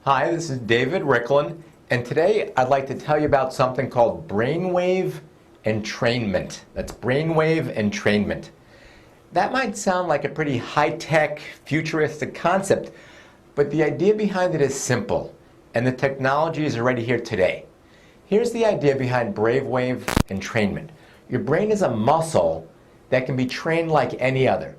Hi, this is David Riklan, and today I'd like to tell you about something called Brainwave Entrainment. That's Brainwave Entrainment. That might sound like a pretty high-tech, futuristic concept, but the idea behind it is simple, and the technology is already here today. Here's the idea behind Brainwave Entrainment. Your brain is a muscle that can be trained like any other.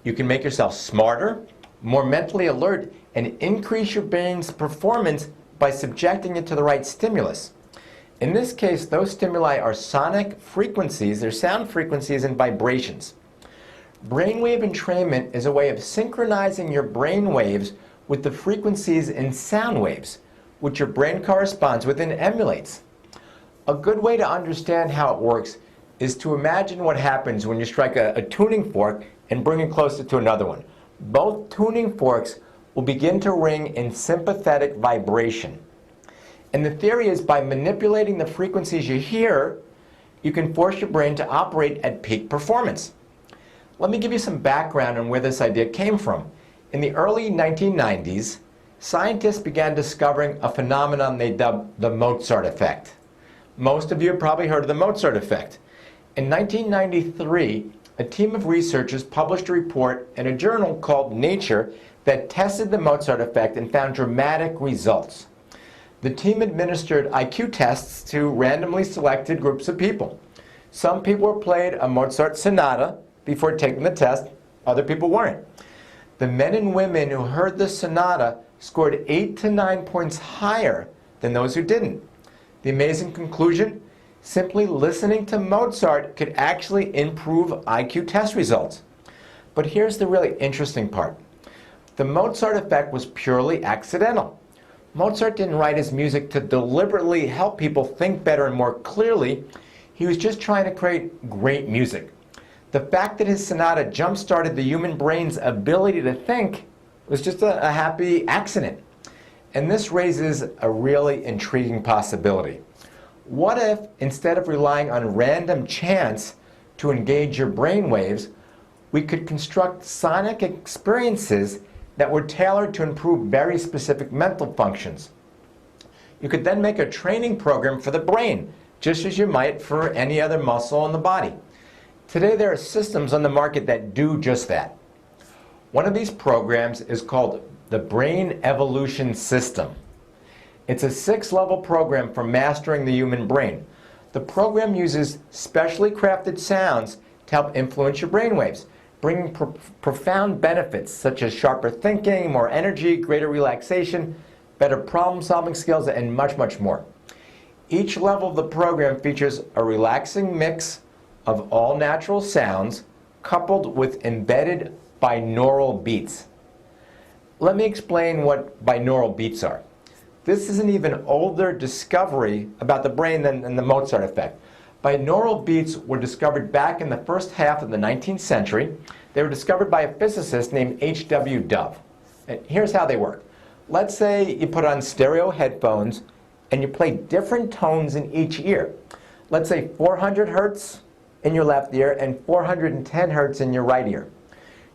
You can make yourself smarter, more mentally alert, and increase your brain's performance by subjecting it to the right stimulus. In this case, those stimuli are sonic frequencies, they're sound frequencies and vibrations. Brainwave entrainment is a way of synchronizing your brain waves with the frequencies in sound waves, which your brain corresponds with and emulates. A good way to understand how it works is to imagine what happens when you strike a tuning fork and bring it closer to another one. Both tuning forks will begin to ring in sympathetic vibration. And the theory is by manipulating the frequencies you hear, you can force your brain to operate at peak performance. Let me give you some background on where this idea came from. In the early 1990s, scientists began discovering a phenomenon they dubbed the Mozart effect. Most of you have probably heard of the Mozart effect. In 1993, a team of researchers published a report in a journal called Nature that tested the Mozart effect and found dramatic results. The team administered IQ tests to randomly selected groups of people. Some people were played a Mozart sonata before taking the test, other people weren't. The men and women who heard the sonata scored 8 to 9 points higher than those who didn't. The amazing conclusion? Simply listening to Mozart could actually improve IQ test results. But here's the really interesting part. The Mozart effect was purely accidental. Mozart didn't write his music to deliberately help people think better and more clearly. He was just trying to create great music. The fact that his sonata jump-started the human brain's ability to think was just a happy accident. And this raises a really intriguing possibility. What if, instead of relying on random chance to engage your brain waves, we could construct sonic experiences that were tailored to improve very specific mental functions? You could then make a training program for the brain, just as you might for any other muscle in the body. Today there are systems on the market that do just that. One of these programs is called the Brain Evolution System. It's a 6-level program for mastering the human brain. The program uses specially crafted sounds to help influence your brainwaves, bringing profound benefits such as sharper thinking, more energy, greater relaxation, better problem-solving skills, and much, much more. Each level of the program features a relaxing mix of all natural sounds coupled with embedded binaural beats. Let me explain what binaural beats are. This is an even older discovery about the brain than the Mozart effect. Binaural beats were discovered back in the first half of the 19th century. They were discovered by a physicist named H.W. Dove. And here's how they work. Let's say you put on stereo headphones and you play different tones in each ear. Let's say 400 hertz in your left ear and 410 hertz in your right ear.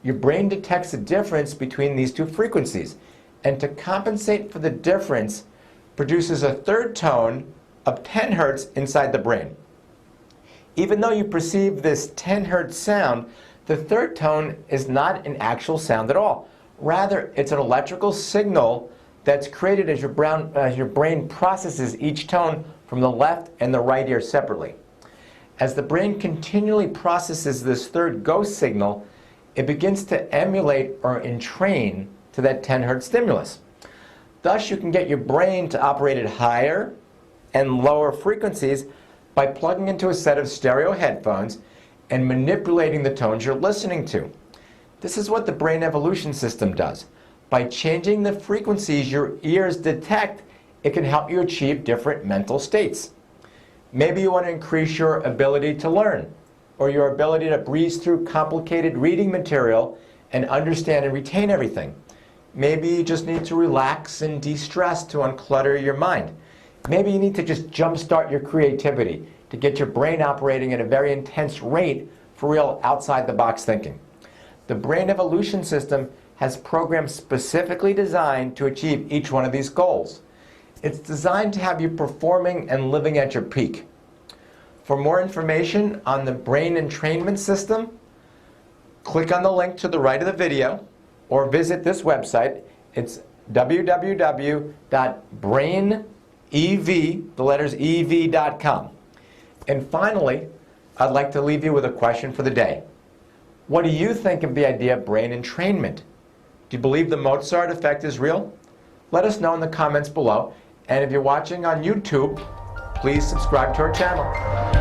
Your brain detects a difference between these two frequencies, and to compensate for the difference, produces a third tone of 10 hertz inside the brain. Even though you perceive this 10 hertz sound, the third tone is not an actual sound at all. Rather, it's an electrical signal that's created as your brain processes each tone from the left and the right ear separately. As the brain continually processes this third ghost signal, it begins to emulate or entrain to that 10 hertz stimulus. Thus, you can get your brain to operate at higher and lower frequencies by plugging into a set of stereo headphones and manipulating the tones you're listening to. This is what the Brain Evolution System does. By changing the frequencies your ears detect, it can help you achieve different mental states. Maybe you want to increase your ability to learn, or your ability to breeze through complicated reading material and understand and retain everything. Maybe you just need to relax and de-stress to unclutter your mind. Maybe you need to just jumpstart your creativity to get your brain operating at a very intense rate for real outside-the-box thinking. The Brain Evolution System has programs specifically designed to achieve each one of these goals. It's designed to have you performing and living at your peak. For more information on the brain entrainment system, click on the link to the right of the video or visit this website. It's www.brainev.com. And finally, I'd like to leave you with a question for the day. What do you think of the idea of brain entrainment? Do you believe the Mozart effect is real? Let us know in the comments below. And if you're watching on YouTube, please subscribe to our channel.